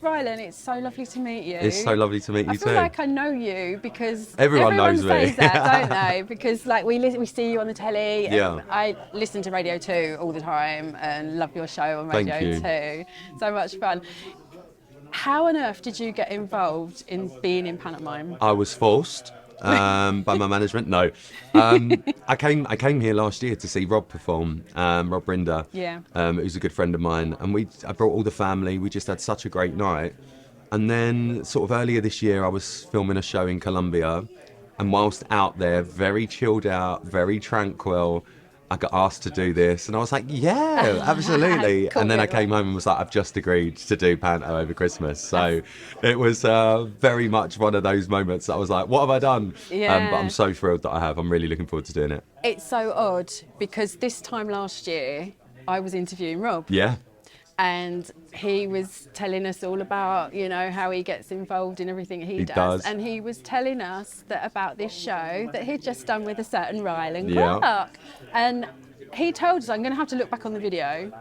Rylan, it's so lovely to meet you. It's so lovely to meet you too. I feel like I know you because Everyone knows me. says that, don't they? Because like we see you on the telly. Yeah. I listen to Radio 2 all the time and love your show on Radio Thank 2. So much fun. How on earth did you get involved in being in pantomime? I was forced by my management. No, I came here last year to see Rob perform. Rob Rinder, Yeah. Who's a good friend of mine, and I brought all the family. We just had such a great night. And then, sort of earlier this year, I was filming a show in Colombia, and whilst out there, very chilled out, very tranquil, I got asked to do this, and I was like, yeah, absolutely. Cool, And then I yeah, came home and was like, I've just agreed to do Panto over Christmas. So it was very much one of those moments that I was like, what have I done? Yeah. But I'm so thrilled that I have. I'm really looking forward to doing it. It's so odd because this time last year I was interviewing Rob. Yeah. And he was telling us all about, how he gets involved in everything he does. And he was telling us that about this show that he'd just done with a certain Rylan Yeah. Clark. And he told us, I'm going to have to look back on the video,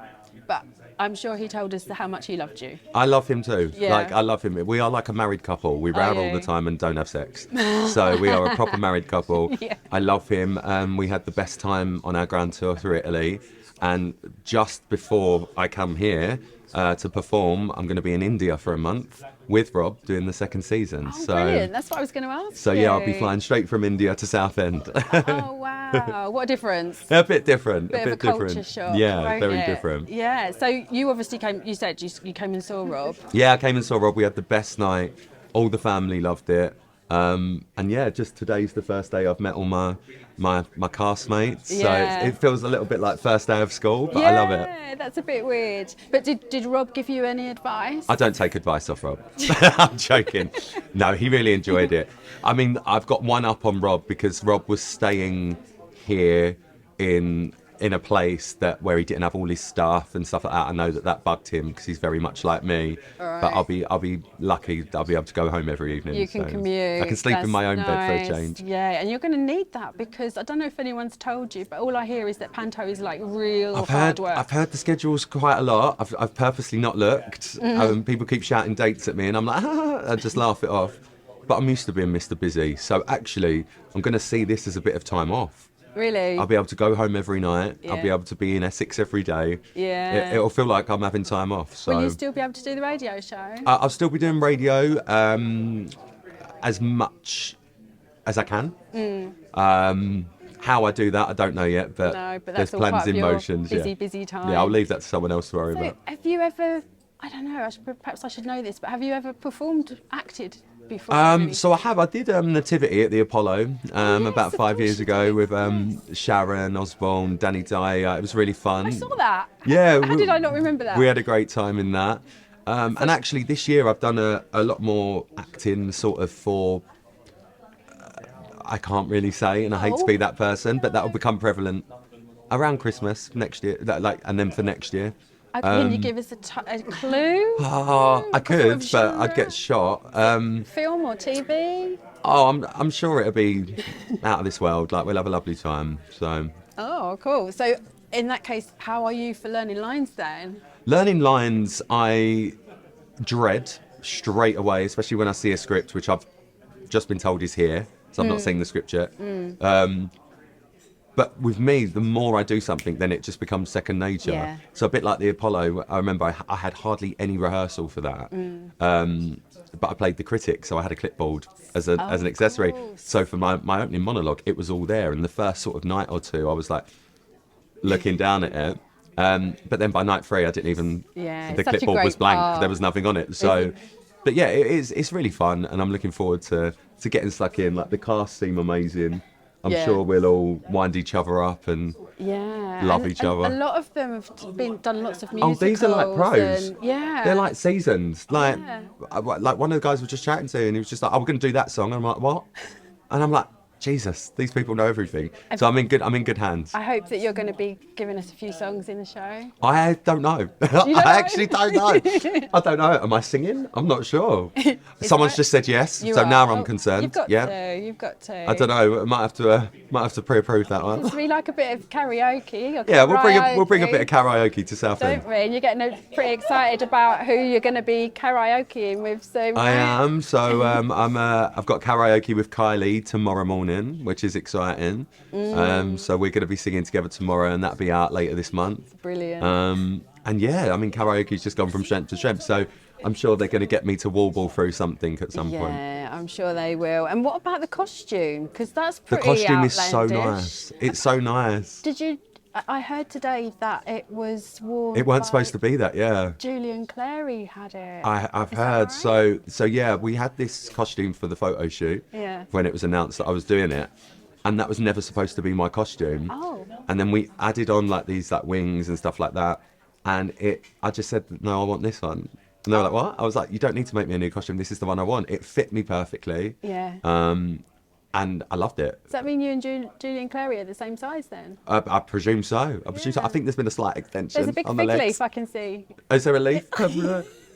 but I'm sure he told us how much he loved you. I love him too. Yeah. I love him. We are like a married couple. We row all you? the time and don't have sex. So we are a proper married couple. Yeah. I love him. We had the best time on our grand tour through Italy. And just before I come here to perform, I'm going to be in India for a month with Rob doing the second season. Oh, brilliant. That's what I was going to ask So you. yeah, I'll be flying straight from India to Southend. Oh, wow. What a difference. A bit different. Bit of a culture shock. Yeah, won't very it? different. Yeah. So you obviously came, you said you came and saw Rob. Yeah, I came and saw Rob. We had the best night. All the family loved it. And yeah, just today's the first day I've met all my castmates. Yeah. So it feels a little bit like first day of school, but I love it. Yeah, that's a bit weird. But did Rob give you any advice? I don't take advice off Rob. I'm joking. No, he really enjoyed it. I mean, I've got one up on Rob because Rob was staying here in a place where he didn't have all his stuff and stuff like that. I know that bugged him because he's very much like me. Right. But I'll be lucky that I'll be able to go home every evening. You can so commute. I can sleep in my own bed for a Nice. change. Yeah, and you're going to need that because I don't know if anyone's told you, but all I hear is that Panto is like real hard work. I've heard the schedules quite a lot. I've purposely not looked. People keep shouting dates at me and I'm like, I just laugh it off. But I'm used to being Mr. Busy. So actually, I'm going to see this as a bit of time off. Really? I'll be able to go home every night. Yeah. I'll be able to be in Essex every day. Yeah. It'll feel like I'm having time off. So Will you still be able to do the radio show? I'll still be doing radio as much as I can. How I do that, I don't know yet, but, No, but there's that's all plans part of in your motion. busy time. Yeah, I'll leave that to someone else to worry So about. have you ever, I don't know, perhaps I should know this, but have you ever acted before? Really? So I did Nativity at the Apollo about of 5 course years you ago did. with Sharon Osbourne, Danny Dyer. It was really fun. I saw that. Yeah. How did I not remember that? We had a great time in that. And actually this year I've done a lot more acting sort of for, I can't really say, and I hate to be that person, but that will become prevalent around Christmas next year, and then for next year. Can you give us a clue? I could, of but genre? I'd get shot. Film or TV? I'm sure it'll be out of this world. Like, we'll have a lovely time. So Oh, cool. So in that case, how are you for learning lines then? learning lines, I dread straight away, especially when I see a script which I've just been told is here. So I've not seen the script yet. But with me, the more I do something, then it just becomes second nature. Yeah. So a bit like the Apollo, I remember I had hardly any rehearsal for that. But I played the critic, so I had a clipboard as an accessory. course. So for my opening monologue, it was all there. And the first sort of night or two, I was like looking down at it. But then by night 3, I didn't even. Yeah, The it's such a clipboard great was blank. part. There was nothing on it. So, but yeah, it's really fun, and I'm looking forward to getting stuck in. Like, the cast seem amazing. I'm Yeah. sure we'll all wind each other up and Yeah. love and each other. A lot of them have done lots of Oh, musicals. these are like pros. And, yeah. They're like seasons. Like, Yeah. like one of the guys was just chatting to, and he was just like, "Oh, we're going to do that song." And I'm like, "What?" And I'm like, Jesus, these people know everything. So I'm in good hands. I hope that you're going to be giving us a few songs in the show. I don't know. You don't I know? actually don't know. I don't know. Am I singing? I'm not sure. Someone's just said yes, You so are. now I'm concerned. You've got yeah. to. You've got to. I don't know. I might have to pre-approve that one. Just be like a bit of karaoke. Or Yeah, we'll bring a bit of karaoke to Southend. Don't we? And you're getting pretty excited about who you're going to be karaokeing with soon. I am. So I've got karaoke with Kylie tomorrow morning, which is exciting. So we're going to be singing together tomorrow, and that'll be out later this month. Brilliant. And yeah, I mean, karaoke's just gone from strength to strength. So I'm sure they're going to get me to warble through something at some point. Yeah, I'm sure they will. And what about the costume? Because that's The pretty costume is so outlandish. nice. It's so nice. Did you? I heard today that it was worn. It weren't by supposed to be that, yeah. Julian Clary had it. I've Is that heard. right? So yeah, we had this costume for the photo shoot Yeah. when it was announced that I was doing it, and that was never supposed to be my costume. Oh. And then we added on like these like wings and stuff like that, and I just said, no, I want this one. And they were like, what? I was like, you don't need to make me a new costume. This is the one I want. It fit me perfectly. Yeah. And I loved it. Does that mean you and Julian Clary are the same size then? I presume so. I think there's been a slight extension There's a big on the fig legs. leaf I can see. Is there a leaf?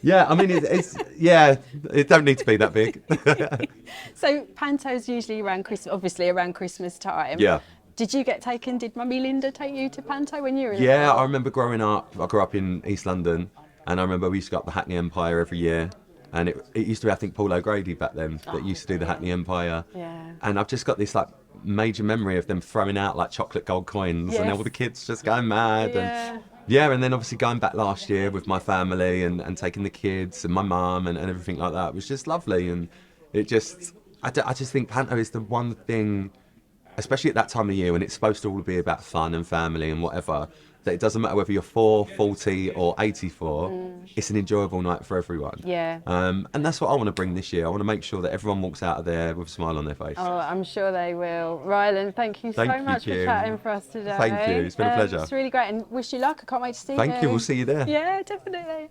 Yeah, I mean, it don't need to be that big. So Panto's usually around Christmas, obviously around Christmas time. Yeah. Did Mummy Linda take you to Panto when you were in Yeah, I remember growing up. I grew up in East London, and I remember we used to go up the Hackney Empire every year. And it used to be, I think, Paul O'Grady back then that used to do the Hackney Empire. Yeah. And I've just got this like major memory of them throwing out like chocolate gold coins and Yes. all the kids just going mad. Yeah. And yeah, and then obviously going back last year with my family and taking the kids and my mum and everything like that. It was just lovely. And it just, I just think Panto is the one thing, especially at that time of year when it's supposed to all be about fun and family and whatever, that it doesn't matter whether you're 4, 40 or 84, it's an enjoyable night for everyone. Yeah. And that's what I want to bring this year. I want to make sure that everyone walks out of there with a smile on their face. Oh, I'm sure they will. Rylan, thank you so Thank you, much for Kim. chatting for us today. Thank you. It's been a pleasure. It's really great, and wish you luck. I can't wait to see you. Thank you. We'll see you there. Yeah, definitely.